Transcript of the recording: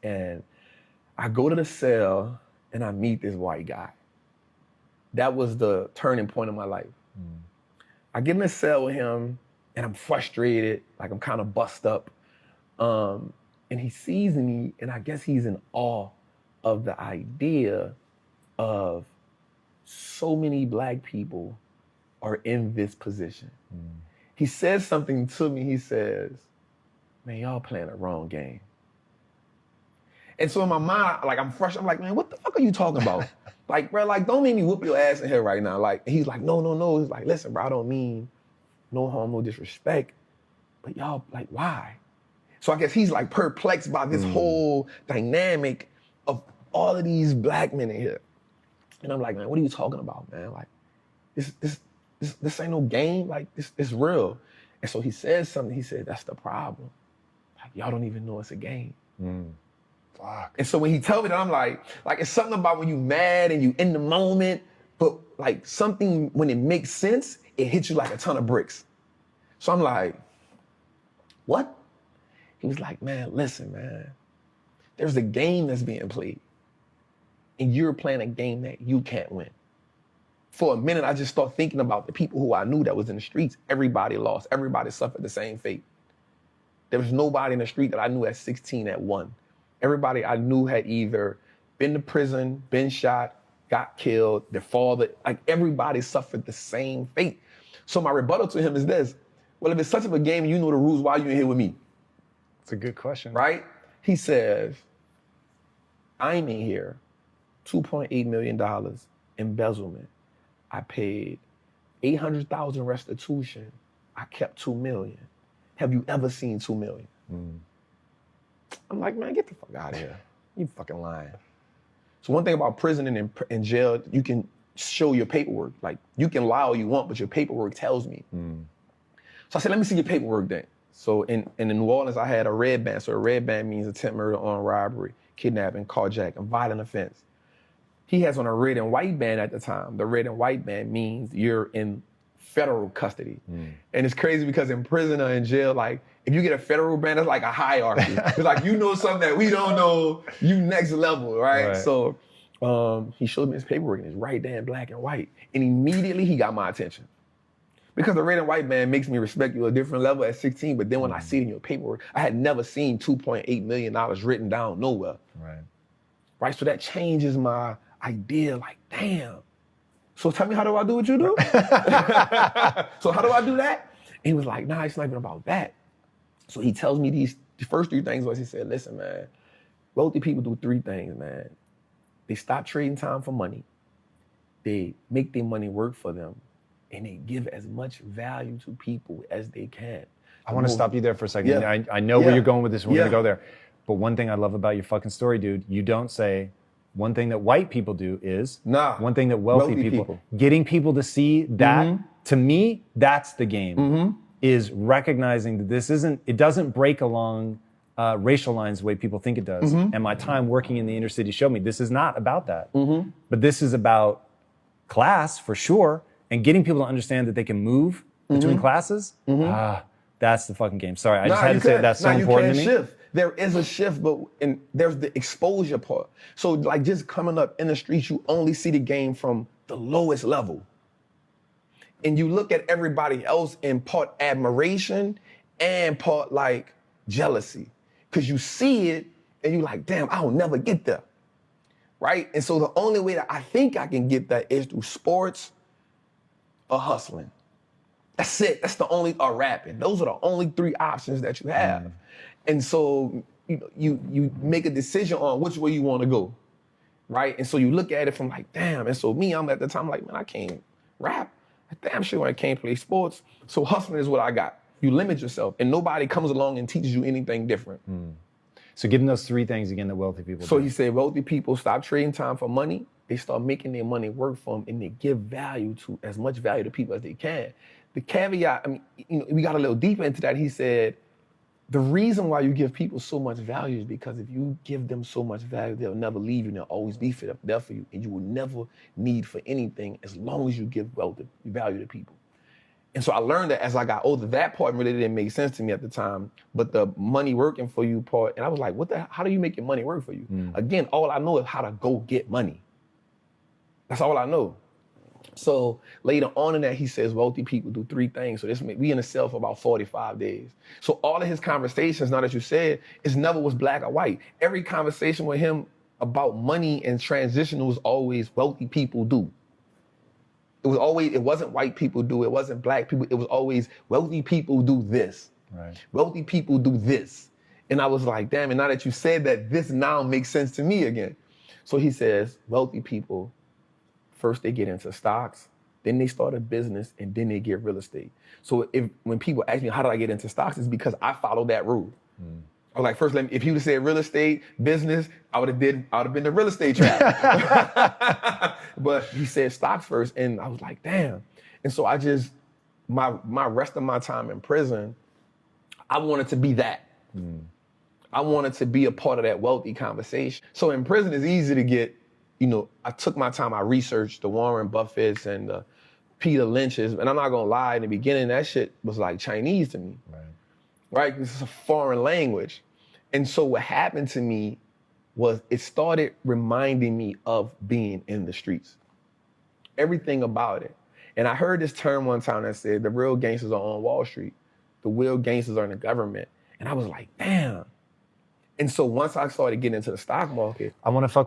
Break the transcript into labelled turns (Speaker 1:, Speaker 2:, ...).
Speaker 1: And I go to the cell and I meet this white guy. That was the turning point of my life. I get in the cell with him and I'm frustrated, like I'm kind of bust up. And he sees me and I guess he's in awe of the idea of so many black people are in this position. He says something to me, he says, man, y'all playing the wrong game. And so in my mind, like I'm fresh, I'm like, man, what the fuck are you talking about? Like, bro, like don't make me whoop your ass in here right now. Like, he's like, no. He's like, listen, bro, I don't mean no harm, no disrespect, but y'all, like, why? So I guess he's like perplexed by this whole dynamic of all of these black men in here. And I'm like, man, what are you talking about, man? Like, this ain't no game. Like, this real. And so he says something. He said, that's the problem. Like, y'all don't even know it's a game.
Speaker 2: Fuck.
Speaker 1: And so when he told me that, I'm like it's something about when you mad and you in the moment, but like something, when it makes sense, it hits you like a ton of bricks. So I'm like, what? He was like, man, listen, man, there's a game that's being played and you're playing a game that you can't win. For a minute, I just started thinking about the people who I knew that was in the streets. Everybody lost. Everybody suffered the same fate. There was nobody in the street that I knew at 16 that won. Everybody I knew had either been to prison, been shot, got killed, their father, like everybody suffered the same fate. So my rebuttal to him is this: well, if it's such of a game and you know the rules, why are you in here with me?
Speaker 2: It's a good question.
Speaker 1: Right? He says, I'm in here, $2.8 million embezzlement. I paid $800,000 restitution. I kept $2 million. Have you ever seen $2 million? I'm like, man, get the fuck out of here. You fucking lying. So one thing about prison and in jail, you can show your paperwork. Like, you can lie all you want, but your paperwork tells me. So I said, let me see your paperwork then. So in New Orleans, I had a red band. So a red band means attempt murder, armed robbery, kidnapping, carjacking, violent offense. He has on a red and white band at the time. The red and white band means you're in federal custody. And it's crazy because in prison or in jail, like, if you get a federal band, it's like a hierarchy. It's like, you know something that we don't know, you next level, right? So he showed me his paperwork and it's right there in black and white. And immediately he got my attention. Because the red and white band makes me respect you at a different level at 16, but then when I see it in your paperwork, I had never seen $2.8 million written down nowhere. Right, so that changes my idea, like, damn. So tell me, how do I do what you do? So how do I do that? And he was like, nah, it's not even about that. So he tells me the first three things was, he said, listen, man, wealthy people do three things, man. They stop trading time for money. They make their money work for them. And they give as much value to people as they can.
Speaker 2: I want to stop you there for a second. I know where you're going with this. We're going to go there. But one thing I love about your fucking story, dude, you don't say one thing that white people do is one thing that wealthy people. Getting people to see that, to me, that's the game, is recognizing that this isn't, it doesn't break along racial lines the way people think it does. And my time working in the inner city showed me this is not about that. But this is about class for sure, and getting people to understand that they can move between classes. That's the fucking game. Sorry, I just had to say that's so important to me.
Speaker 1: Shift. There is a shift, but there's the exposure part. So like just coming up in the streets, you only see the game from the lowest level. And you look at everybody else in part admiration and part like jealousy. Because you see it and you're like, damn, I'll never get there. Right? And so the only way that I think I can get that is through sports or hustling. That's it. That's the only, or rapping. Those are the only three options that you have. And so you make a decision on which way you want to go, right? And so you look at it from like, damn. And so me, I'm at the time like, man, I can't rap. Damn sure I can't play sports. So hustling is what I got. You limit yourself, and nobody comes along and teaches you anything different.
Speaker 2: So give them those three things again that wealthy people do.
Speaker 1: So he said, wealthy people stop trading time for money. They start making their money work for them, and they give value to as much value to people as they can. The caveat, I mean, we got a little deeper into that. He said, the reason why you give people so much value is because if you give them so much value, they'll never leave you and they'll always be there for you. And you will never need for anything as long as you give value to people. And so I learned that as I got older. That part really didn't make sense to me at the time, but the money working for you part, and I was like, how do you make your money work for you? Again, all I know is how to go get money. That's all I know. So later on in that, he says wealthy people do 3 things. So we in the cell for about 45 days. So all of his conversations, now that you said, it never was black or white. Every conversation with him about money and transition was always wealthy people do. It wasn't white people do, it wasn't black people, it was always wealthy people do this.
Speaker 2: Right.
Speaker 1: Wealthy people do this. And I was like, damn, and now that you said that, this now makes sense to me again. So he says, wealthy people, first they get into stocks, then they start a business, and then they get real estate. So when people ask me, how did I get into stocks? It's because I followed that rule. I was like, first, if you would have said real estate, business, I would have been the real estate trap. But he said stocks first, and I was like, damn. And so I just, my rest of my time in prison, I wanted to be that. I wanted to be a part of that wealthy conversation. So in prison, it's easy to get, I took my time, I researched the Warren Buffetts and the Peter Lynch's, and I'm not gonna lie, in the beginning, that shit was like Chinese to me. Right? This is a foreign language. And so what happened to me was it started reminding me of being in the streets. Everything about it. And I heard this term one time that said, the real gangsters are on Wall Street. The real gangsters are in the government. And I was like, damn. And so once I started getting into the stock market,
Speaker 2: I want to fuck